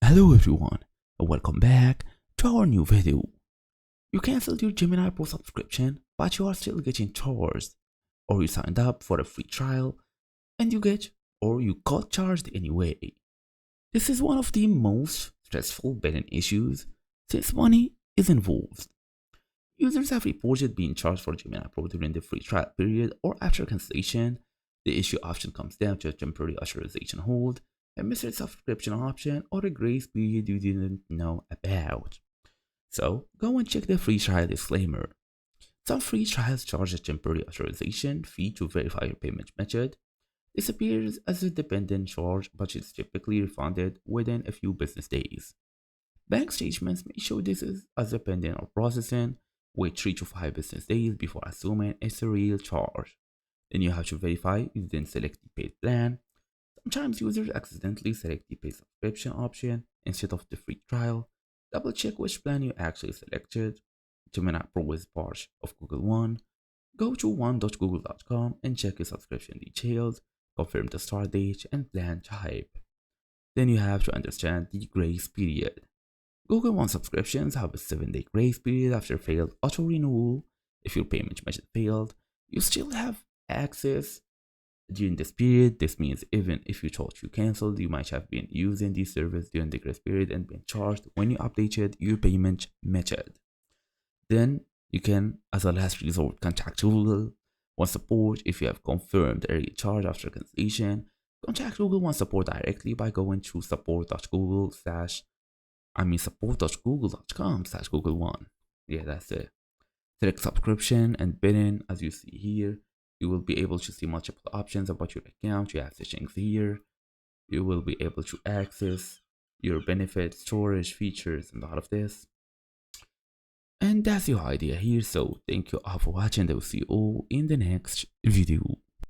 Hello everyone, and welcome back to our new video. You cancelled your Gemini Pro subscription, but you are still getting charged, or you signed up for a free trial and you got charged anyway. This is one of the most stressful billing issues since money is involved. Users have reported being charged for Gemini Pro during the free trial period or after cancellation. The issue often comes down to a temporary authorization hold, a missed subscription option, or a grace period you didn't know about. So, go and check the free trial disclaimer. Some free trials charge a temporary authorization fee to verify your payment method. This appears as a dependent charge, but it's typically refunded within a few business days. Bank statements may show this as a pending or processing. Wait 3 to 5 business days before assuming it's a real charge. Then you have to verify you didn't select the paid plan. Sometimes users accidentally select the paid subscription option instead of the free trial. Double check which plan you actually selected. Gemini Pro is part of Google One. Go to one.google.com and check your subscription details, confirm the start date and plan type. Then you have to understand the grace period. Google One subscriptions have a 7-day grace period after failed auto renewal. If your payment method failed, you still have access during this period. This means even if you thought you cancelled, you might have been using this service during the grace period and been charged when you updated your payment method. Then you can, as a last resort, contact Google One support if you have confirmed a recharge after cancellation. Contact Google One support directly by going to support.google.com/Google One. Yeah, that's it. Select subscription and billing as you see here. You will be able to see multiple options about your account. You have settings here. You will be able to access your benefits, storage, features, and all of this. And that's your idea here. So thank you all for watching. I will see you all in the next video.